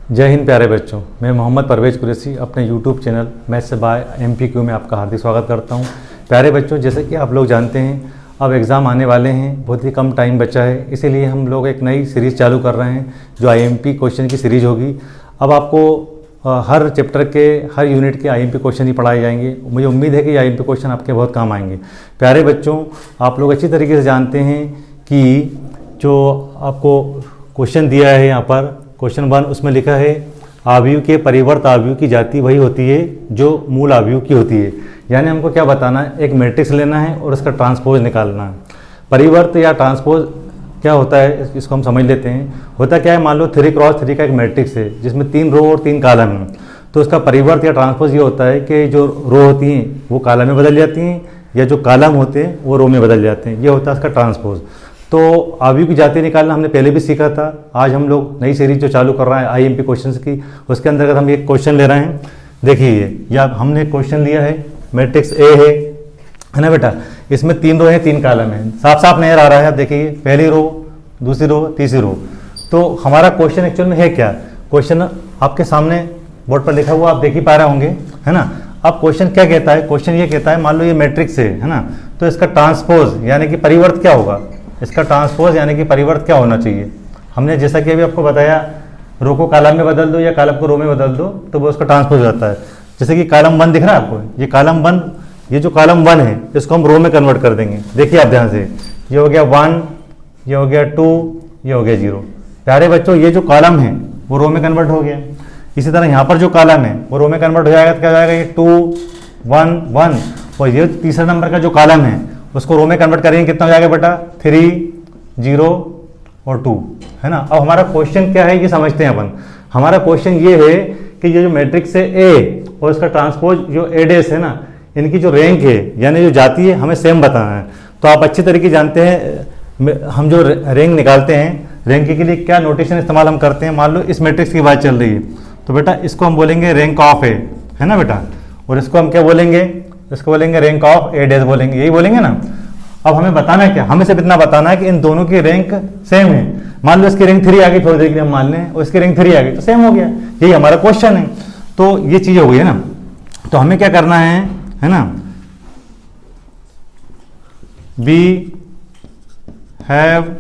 जय हिंद प्यारे बच्चों, मैं मोहम्मद परवेज़ कुरैशी अपने YouTube channel maths by MPQ में आपका हार्दिक स्वागत करता हूं। प्यारे बच्चों, जैसे कि आप लोग जानते हैं अब एग्ज़ाम आने वाले हैं, बहुत ही कम टाइम बचा है, इसीलिए हम लोग एक नई सीरीज़ चालू कर रहे हैं जो IMP क्वेश्चन की सीरीज़ होगी। अब आपको हर चैप्टर के हर यूनिट के IMP क्वेश्चन ही पढ़ाए जाएंगे। मुझे उम्मीद है कि IMP क्वेश्चन आपके बहुत काम आएंगे। प्यारे बच्चों, आप लोग अच्छी तरीके से जानते हैं कि जो आपको क्वेश्चन दिया है यहाँ पर क्वेश्चन 1, उसमें लिखा है आव्यूह के परिवर्त आव्यूह की जाति वही होती है जो मूल आव्यूह की होती है। यानी हमको क्या बताना है, एक मैट्रिक्स लेना है और उसका ट्रांसपोज निकालना है। परिवर्त या ट्रांसपोज क्या होता है इसको हम समझ लेते हैं। होता क्या है, मान लो 3x3 का एक मैट्रिक्स है जिसमें 3 रो और 3 कॉलम हैं। तो उसका परिवर्त या ट्रांसपोज ये होता है कि जो रो होती हैं वो कॉलम में बदल जाती हैं या जो कॉलम होते हैं वो रो में बदल जाते हैं। ये होता है उसका ट्रांसपोज। तो आव्यूह की जाति निकालना हमने पहले भी सीखा था। आज हम लोग नई सीरीज जो चालू कर रहे हैं IMP क्वेश्चंस की, उसके अंतर्गत हम एक क्वेश्चन ले रहे हैं। देखिए या हमने क्वेश्चन लिया है, मैट्रिक्स ए है ना बेटा, इसमें 3 रो है 3 कॉलम है, साफ साफ नजर आ रहा है। आप देखिए पहली रो, दूसरी रो, तीसरी रो। तो हमारा क्वेश्चन एक्चुअल में है क्या, क्वेश्चन आपके सामने बोर्ड पर लिखा हुआ आप देख ही पा रहे होंगे, है ना। अब क्वेश्चन क्या कहता है, क्वेश्चन ये कहता है मान लो ये मैट्रिक्स है ना, तो इसका ट्रांसपोज यानी कि परिवर्त क्या होगा, इसका ट्रांसपोज यानी कि परिवर्त क्या होना चाहिए। हमने जैसा कि अभी आपको बताया, रो को कॉलम में बदल दो या कॉलम को रो में बदल दो तो वो उसका ट्रांसपोज हो जाता है। जैसे कि कॉलम 1 दिख रहा है आपको, ये कॉलम 1, ये जो कॉलम 1 है इसको हम रो में कन्वर्ट कर देंगे। देखिए आप ध्यान से, ये हो गया 1, ये हो गया 2, ये हो गया 0। प्यारे बच्चों, ये जो कॉलम है वो रो में कन्वर्ट हो गया। इसी तरह यहाँ पर जो कॉलम है वो रो में कन्वर्ट हो जाएगा। तो क्या हो जाएगा, ये 2 1 1, और ये तीसरा नंबर का जो कॉलम है उसको रो में कन्वर्ट करेंगे, कितना हो जाएगा बेटा, 3 0 और 2, है ना। अब हमारा क्वेश्चन क्या है ये समझते हैं अपन। हमारा क्वेश्चन ये है कि ये जो मैट्रिक्स है ए और इसका ट्रांसपोज जो ए डेस है ना, इनकी जो रैंक है यानी जो जाति है हमें सेम बताना है। तो आप अच्छी तरीके जानते हैं हम जो रैंक निकालते हैं, रैंक के लिए क्या नोटेशन इस्तेमाल हम करते हैं। मान लो इस मैट्रिक्स की बात चल रही है तो बेटा इसको हम बोलेंगे रैंक ऑफ ए, है ना बेटा, और इसको हम क्या बोलेंगे, इसको बोलेंगे रैंक ऑफ ए डेस बोलेंगे, यही बोलेंगे ना। अब हमें बताना है क्या, हमें सिर्फ इतना बताना है कि इन दोनों की रैंक सेम है। मान लो इसकी रैंक 3 आ गई, थोड़ी देर के लिए हम मान लें, और इसकी रैंक 3 आ गई तो सेम हो गया। यही हमारा क्वेश्चन है। तो ये चीज हो गई है ना। तो हमें क्या करना है ना, we have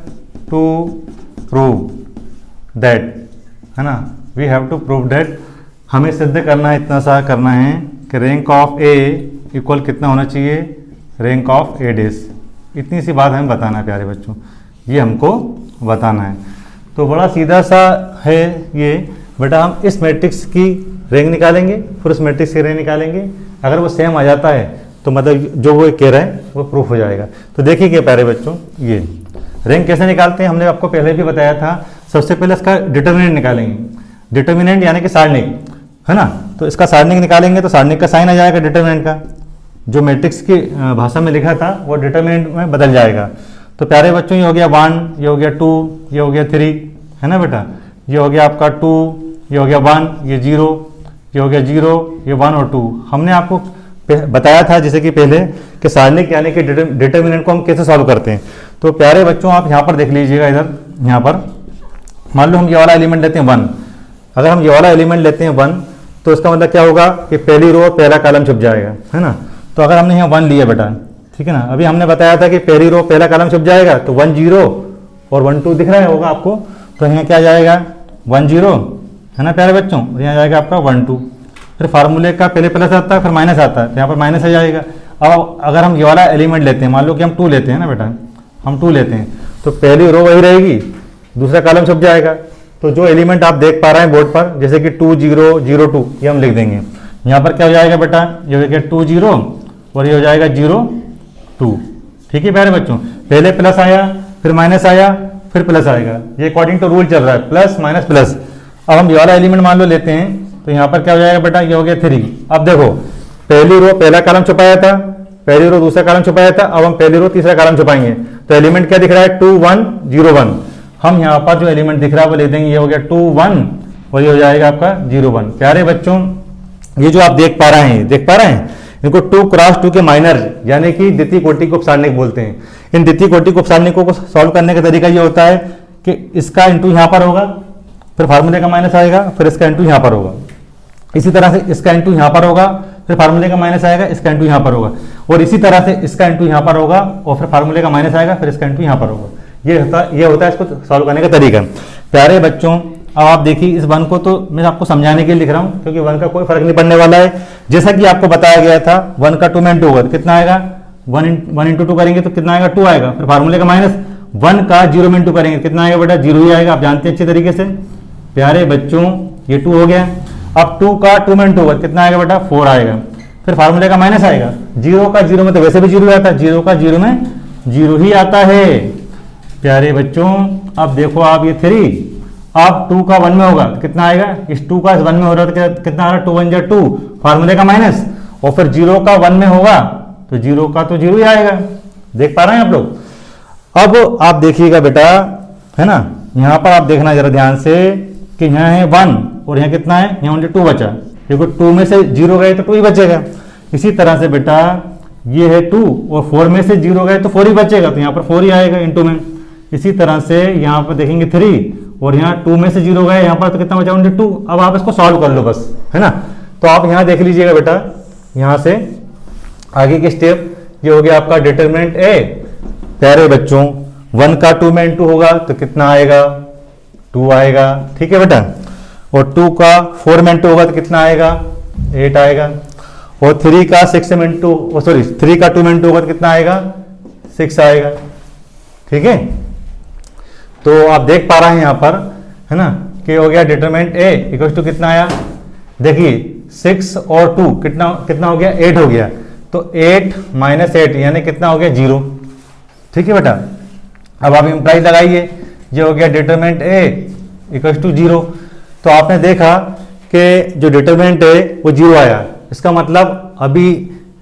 to prove that, है ना, we have to prove that. हमें सिद्ध करना है, इतना सा करना है कि रैंक ऑफ ए इक्वल कितना होना चाहिए, रैंक ऑफ ए डेस। इतनी सी बात हमें बताना है प्यारे बच्चों, ये हमको बताना है। तो बड़ा सीधा सा है ये बेटा। हम इस मैट्रिक्स की रैंक निकालेंगे, फिर उस मैट्रिक्स की रैंक निकालेंगे। अगर वो सेम आ जाता है तो मतलब जो वो कह रहा है वो प्रूफ हो जाएगा। तो देखिए क्या प्यारे बच्चों, ये रैंक कैसे निकालते हैं हमने आपको पहले भी बताया था। सबसे पहले इसका डिटर्मिनेंट निकालेंगे। डिटर्मिनेंट यानी कि सारणिक, है ना। तो इसका सारणिक निकालेंगे तो सारणिक का साइन आ जाएगा डिटर्मिनेंट का, जो मैट्रिक्स की भाषा में लिखा था वो डिटर्मिनेंट में बदल जाएगा। तो प्यारे बच्चों, ये हो गया 1, ये हो गया 2, ये हो गया 3, है ना बेटा, ये हो गया आपका 2, ये हो गया 1, ये 0, ये हो गया 0, ये 1 और 2। हमने आपको बताया था जैसे कि पहले कि सारणिक यानी कि डिटर्मिनेंट को हम कैसे सॉल्व करते हैं। तो प्यारे बच्चों, आप यहाँ पर देख लीजिएगा, इधर यहाँ पर मान लो हम ये वाला एलिमेंट लेते हैं 1। अगर हम ये वाला एलिमेंट लेते हैं 1 तो इसका मतलब क्या होगा कि पहली रो और पहला कॉलम छुप जाएगा, है ना। तो अगर हमने यहाँ 1 लिया बेटा, ठीक है ना, अभी हमने बताया था कि पहली रो पहला कॉलम छुप जाएगा, तो 1 0 और 1 2 दिख रहा होगा आपको। तो यहाँ क्या जाएगा 1 0, है ना प्यारे बच्चों, और यहाँ जाएगा आपका 1 2। फिर फार्मूले का पहले प्लस आता है फिर माइनस आता है, तो यहाँ पर माइनस आ जाएगा। अब अगर हम ये वाला एलिमेंट लेते हैं, मान लो कि हम 2 लेते हैं ना बेटा, हम 2 लेते हैं, तो पहली रो वही रहेगी, दूसरा कॉलम छुप जाएगा। तो जो एलिमेंट आप देख पा रहे हैं बोर्ड पर, जैसे कि 2 0 0 2, ये हम लिख देंगे। यहाँ पर क्या हो जाएगा बेटा, ये हो गया 2 0 और ये हो जाएगा 0 2। ठीक है प्यारे बच्चों, पहले प्लस आया फिर माइनस आया फिर प्लस आएगा, ये अकॉर्डिंग टू रूल चल रहा है, प्लस माइनस प्लस। अब हम ये वाला एलिमेंट मान लो लेते हैं तो यहाँ पर क्या हो जाएगा बेटा, ये हो गया 3। अब देखो पहली रो पहला कॉलम छुपाया था, पहली रो दूसरा कॉलम छुपाया था, अब हम पहली रो तीसरा कॉलम छुपाएंगे। तो एलिमेंट क्या दिख रहा है, 2 1 0 1। हम यहाँ पर जो एलिमेंट दिख रहा है वो ले देंगे, ये हो गया 2 1 और ये हो जाएगा आपका 0 1। प्यारे बच्चों, ये जो आप देख पा रहे हैं इनको 2 क्रॉस 2 के माइनर यानी कि द्वितीय कोटि के उपसारणिक बोलते हैं। इन द्वितीय कोटि के उपसारणिकों को सॉल्व करने का तरीका ये होता है कि इसका इंटू यहाँ पर होगा फिर फार्मूले का माइनस आएगा, फिर इसका इंटू यहाँ पर होगा। इसी तरह से इसका इंटू यहाँ पर होगा, फिर फार्मूले का माइनस आएगा, इसका इंटू यहाँ पर होगा, और इसी तरह से इसका इंटू यहाँ पर होगा, और फिर फार्मूले का माइनस आएगा, फिर इसका इंटू यहाँ पर होगा। ये होता है इसको सॉल्व करने का तरीका। प्यारे बच्चों, अब आप देखिए इस वन को तो मैं आपको समझाने के लिए लिख रहा हूँ, क्योंकि वन का कोई फर्क नहीं पड़ने वाला है। जैसा कि आपको बताया गया था, वन का 2 में इंटू होगा तो कितना आएगा, 1 इंटू 2 करेंगे तो कितना आएगा, 2 आएगा। फिर फार्मूले का माइनस 1 का 0 में इंटू करेंगे कितना आएगा बेटा, 0 ही आएगा। आप जानते हैं अच्छे तरीके से। प्यारे बच्चों, ये 2 हो गया। अब 2 का 2 में इंटू होगा कितना आएगा बेटा, 4 आएगा। फिर फार्मूले का माइनस आएगा, 0 का 0 में तो वैसे भी 0 आता है, 0 का 0 में 0 ही आता है। प्यारे बच्चों, अब देखो आप ये 3, अब 2 का 1 में होगा तो कितना आएगा, इस 2 का 1 में हो रहा है तो कितना आ रहा है, 2 1 जा 2, फार्मूले का माइनस, और फिर 0 का 1 में होगा तो 0 का तो 0 ही आएगा। देख पा रहे हैं आप लोग। अब आप देखिएगा बेटा, है ना, यहाँ पर आप देखना जरा ध्यान से कि यहाँ है 1 और यहाँ कितना है, यहाँ ओनली 2 बचा, देखो 2 में से 0 गए तो 2 ही बचेगा। इसी तरह से बेटा ये है 2 और 4 में से 0 गए तो 4 ही बचेगा, तो यहाँ पर 4 ही आएगा इंटू में। इसी तरह से यहाँ पर देखेंगे 3 और यहाँ 2 में से 0 गए, यहाँ पर तो कितना बचा, ओनली 2। अब आप इसको सॉल्व कर लो बस, है ना। तो आप यहाँ देख लीजिएगा बेटा, यहाँ से आगे के स्टेप, ये हो गया आपका डिटरमिनेंट ए। प्यारे बच्चों, 1 का 2 में इंटू होगा तो कितना आएगा, 2 आएगा, ठीक है बेटा। और 2 का 4 में इंटू होगा तो कितना आएगा, 8 आएगा। और 3 का 6 में इंटू, सॉरी 3 का 2 में इंटू होगा तो कितना आएगा, 6 आएगा, ठीक है। तो आप देख पा रहे हैं यहाँ पर, है ना, कि हो गया डिटरमिनेंट ए इक्वल टू कितना आया, देखिए 6 और 2 कितना कितना हो गया, 8 हो गया। तो 8 माइनस 8 यानी कितना हो गया, 0, ठीक है बेटा। अब आप इम्प्लाइज लगाइए, ये हो गया डिटरमिनेंट ए इक्वल टू 0। तो आपने देखा कि जो डिटरमिनेंट है वो 0 आया, इसका मतलब अभी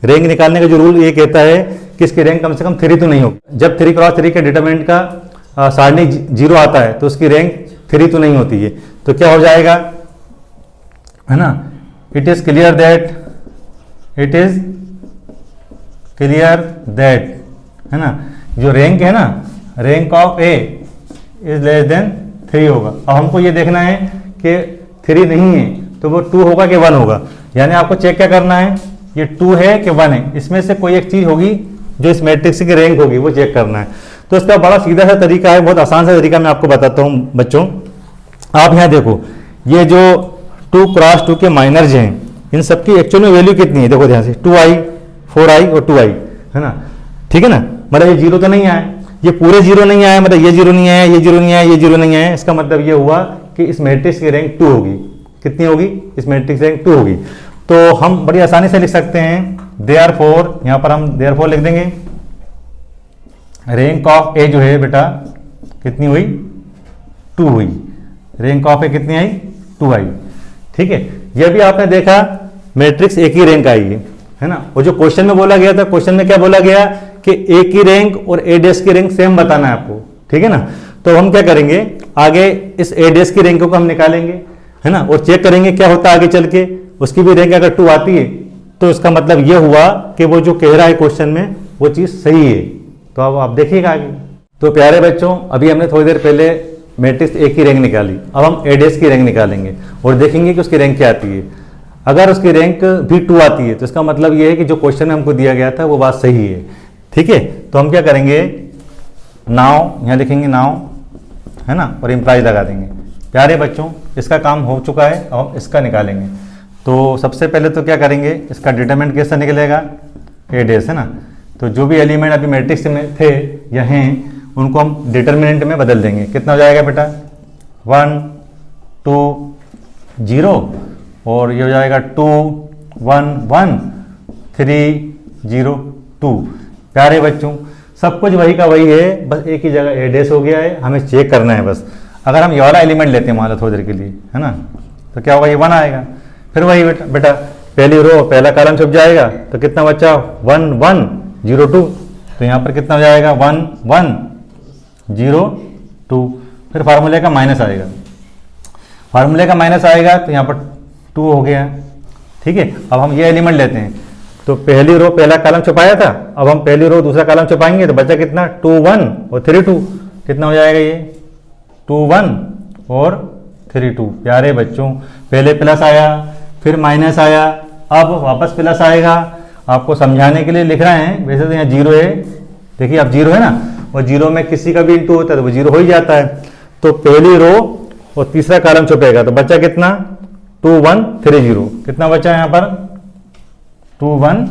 रैंक निकालने का जो रूल ये कहता है कि इसकी रैंक कम से कम 3 तो नहीं हो। जब 3 क्रॉस 3 के डिटरमिनेंट का सारणी 0 आता है तो उसकी रैंक 3 तो नहीं होती है। तो क्या हो जाएगा, है ना, इट इज क्लियर दैट, है ना, जो रैंक है ना, rank of A is less than 3 होगा। अब हमको ये देखना है कि 3 नहीं है तो वो 2 होगा कि 1 होगा, यानी आपको चेक क्या करना है, ये 2 है कि 1 है, इसमें से कोई एक चीज होगी जो इस मैट्रिक्स की रैंक होगी, वो चेक करना है। तो इसका बड़ा सीधा सा तरीका है, बहुत आसान सा तरीका मैं आपको बताता हूँ बच्चों। आप यहाँ देखो, ये जो 2 क्रॉस 2 के माइनर्स हैं, इन सबकी एक्चुअल में वैल्यू कितनी है, देखो ध्यान से, 2i 4i और 2i, है ना, ठीक है ना। मतलब ये 0 तो नहीं आया, ये पूरे 0 नहीं आया, मतलब ये 0 नहीं आया, ये 0 नहीं आया, ये 0 नहीं आया। इसका मतलब ये हुआ कि इस मैट्रिक्स की रैंक 2 होगी। कितनी होगी, इस मैट्रिक्स की रैंक 2 होगी। तो हम बड़ी आसानी से लिख सकते हैं देयरफॉर, यहाँ पर हम देयरफॉर लिख देंगे, रैंक ऑफ ए जो है बेटा कितनी हुई, 2 हुई। रैंक ऑफ ए कितनी आई, 2 आई, ठीक है। यह भी आपने देखा मैट्रिक्स एक ही रैंक आई है ना। और जो क्वेश्चन में बोला गया था, क्वेश्चन में क्या बोला गया कि ए की रैंक और ए डैश की रैंक सेम बताना है आपको, ठीक है ना। तो हम क्या करेंगे, आगे इस ए डैश की रैंक को हम निकालेंगे, है ना, और चेक करेंगे क्या होता है आगे चल के। उसकी भी रैंक अगर 2 आती है तो इसका मतलब ये हुआ कि वो जो कह रहा है क्वेश्चन में वो चीज़ सही है। तो अब आप देखिएगा आगे। तो प्यारे बच्चों, अभी हमने थोड़ी देर पहले मैट्रिक्स ए की रैंक निकाली, अब हम ए डैश की रैंक निकालेंगे और देखेंगे कि उसकी रैंक क्या आती है। अगर उसकी रैंक भी 2 आती है तो इसका मतलब ये है कि जो क्वेश्चन में हमको दिया गया था वो बात सही है, ठीक है। तो हम क्या करेंगे, नाउ यहाँ लिखेंगे नाउ, है ना, और इम्प्लाइज लगा देंगे। प्यारे बच्चों, इसका काम हो चुका है, अब हम इसका निकालेंगे। तो सबसे पहले तो क्या करेंगे, इसका डिटरमिनेंट कैसे निकलेगा, ए डैश, है ना। तो जो भी एलिमेंट अभी मैट्रिक्स में थे या हैं उनको हम डिटरमिनेंट में बदल देंगे। कितना हो जाएगा बेटा, 1 2 0 और ये हो जाएगा 2 1 1 3 0 2। प्यारे बच्चों, सब कुछ वही का वही है, बस एक ही जगह ए डैश हो गया है, हमें चेक करना है बस। अगर हम ये वाला एलिमेंट लेते हैं मान लो थोड़ी देर के लिए, है ना, तो क्या होगा, ये 1 आएगा। फिर वही बेटा पहली रो पहला कॉलम छुप जाएगा, तो कितना बचा, 1 1 0 2। तो यहाँ पर कितना हो जाएगा, 1 1 0 2। फिर फार्मूले का माइनस आएगा, फार्मूले का माइनस आएगा तो यहाँ पर 2 हो गया, ठीक है। अब हम ये एलिमेंट लेते हैं, तो पहली रो पहला कॉलम छुपाया था, अब हम पहली रो दूसरा कॉलम छुपाएंगे तो बचा कितना, 2 1 और 3 2। कितना हो जाएगा ये, 2 1 और 3 2। प्यारे बच्चों, पहले प्लस आया, फिर माइनस आया, अब वापस प्लस आएगा। आपको समझाने के लिए लिख रहे हैं, वैसे तो यहाँ 0 है, देखिए अब 0 है ना, और 0 में किसी का भी इंटू होता है तो वो 0 हो ही जाता है। तो पहली रो और तीसरा कॉलम छुपेगा, तो बच्चा कितना 2 1 3 0। कितना बचा यहाँ पर 2 1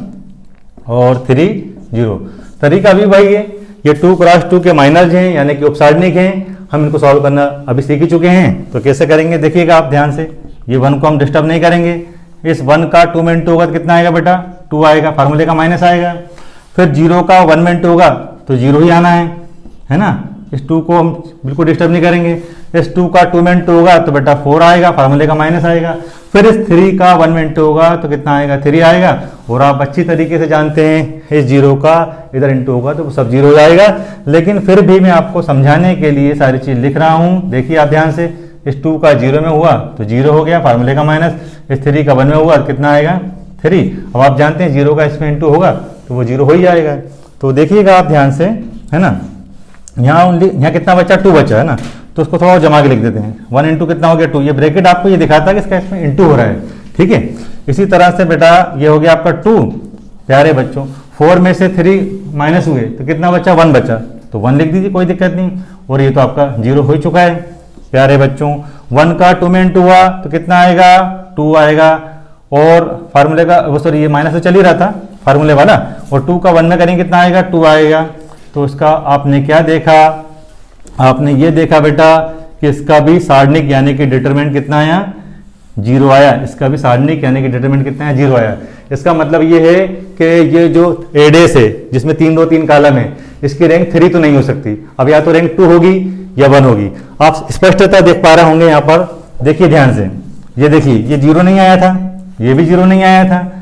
और 3 0। तरीका भी वही है, ये 2 क्रॉस 2 के माइनर्स हैं यानी कि उपसारणिक हैं। हम इनको सॉल्व करना अभी सीख ही चुके हैं, तो कैसे करेंगे देखिएगा आप ध्यान से। ये 1 को हम डिस्टर्ब नहीं करेंगे। इस 1 का 2 में इंटू होगा तो कितना आएगा बेटा 2 आएगा, फार्मूले का माइनस आएगा। फिर 0 का 1 में इंटू होगा तो 0 ही आना है ना। इस 2 को हम बिल्कुल डिस्टर्ब नहीं करेंगे। इस 2 का 2 में इंटू होगा तो बेटा 4 आएगा, फार्मूले का माइनस आएगा। फिर इस 3 का 1 में इंटू होगा तो कितना आएगा 3 आएगा। और आप अच्छी तरीके से जानते हैं इस 0 का इधर इंटू होगा तो सब 0 हो जाएगा। लेकिन फिर भी मैं आपको समझाने के लिए सारी चीज़ लिख रहा हूँ। देखिए आप ध्यान से, इस 2 का 0 में हुआ तो 0 हो गया, फार्मूले का माइनस। इस 3 का 1 में हुआ तो कितना आएगा 3। अब आप जानते हैं 0 का इसमें इंटू होगा तो वो 0 हो ही जाएगा। तो देखिएगा आप ध्यान से, है ना। यहाँ कितना बचा 2 बचा है ना, तो उसको थोड़ा और जमा के लिख देते हैं। 1 इंटू कितना हो गया 2। ये ब्रैकेट आपको ये दिखाता है कि इसका इसमें इंटू हो रहा है, ठीक है। इसी तरह से बेटा ये हो गया आपका 2। प्यारे बच्चों, 4 में से 3 माइनस हुए तो कितना बचा 1 बचा, तो 1 लिख दीजिए, कोई दिक्कत नहीं। और ये तो आपका 0 हो ही चुका है। प्यारे बच्चों, 1 का 2 में इंटू हुआ तो कितना आएगा 2 आएगा। और फार्मूले का वो सॉरी ये माइनस तो चल ही रहा था फार्मूले वाला, और 2 का 1 में करेंगे कितना आएगा 2 आएगा। तो इसका आपने क्या देखा, आपने ये देखा बेटा कि इसका भी सारणिक यानी कि डिटरमिनेंट कितना आया 0 आया। इसका भी सारणिक यानी कि डिटरमिनेंट कितना है 0 आया। इसका मतलब ये है कि ये जो एडेस है जिसमें 3 2 3 कॉलम है, इसकी रैंक 3 तो नहीं हो सकती। अब या तो रैंक 2 होगी या 1 होगी। आप स्पष्टता देख पा रहे होंगे यहाँ पर, देखिए ध्यान से। ये देखिए ये 0 नहीं आया था, ये भी 0 नहीं आया था,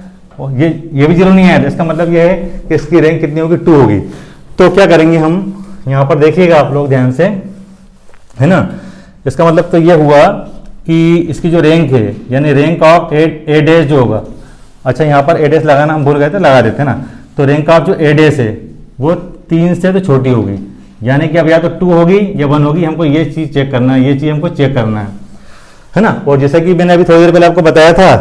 और ये भी 0 नहीं आया था। इसका मतलब ये है कि इसकी रैंक कितनी होगी 2 होगी। तो क्या करेंगे हम यहाँ पर, देखिएगा आप लोग ध्यान से, है ना। इसका मतलब तो ये हुआ कि इसकी जो रैंक है यानी रैंक ऑफ ए डैश जो होगा, अच्छा यहाँ पर ए डैश लगाना हम भूल गए थे, लगा देते हैं ना। तो रैंक ऑफ जो ए डैश है वो 3 से तो छोटी होगी, यानी कि अब या तो 2 होगी या 1 होगी। हमको ये चीज़ चेक करना है, ये चीज़ हमको चेक करना है ना। और जैसा कि मैंने अभी थोड़ी देर पहले आपको बताया था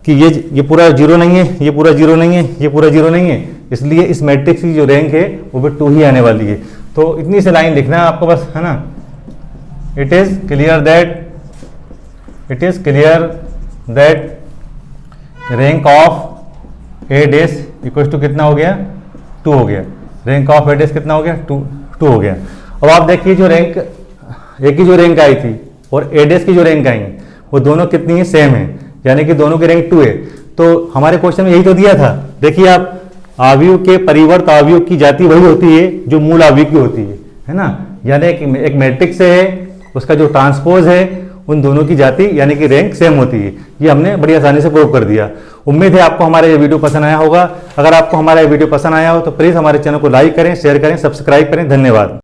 कि ये पूरा 0 नहीं है, ये पूरा 0 नहीं है, ये पूरा 0 नहीं है, इसलिए इस मैट्रिक्स की जो रैंक है वो भी 2 ही आने वाली है। तो इतनी सी लाइन लिखना है आपको बस, है ना। It is clear that rank of A dash equal to कितना हो गया 2 हो गया। रैंक ऑफ ए डैश कितना हो गया 2 हो गया। अब आप देखिए जो रैंक ए की जो रैंक आई थी और ए डैश की जो रैंक आई वो दोनों कितनी है सेम है, यानी कि दोनों की रैंक 2 है। तो हमारे क्वेश्चन में यही तो दिया था। देखिए आप, आवयव के परिवर्त आवयव की जाति वही होती है जो मूल आवयव की होती है ना। यानी कि एक मैट्रिक्स है, उसका जो ट्रांसपोज है, उन दोनों की जाति यानी कि रैंक सेम होती है। ये हमने बड़ी आसानी से प्रूव कर दिया। उम्मीद है आपको हमारा ये वीडियो पसंद आया होगा। अगर आपको हमारा ये वीडियो पसंद आया हो तो प्लीज़ हमारे चैनल को लाइक करें, शेयर करें, सब्सक्राइब करें। धन्यवाद।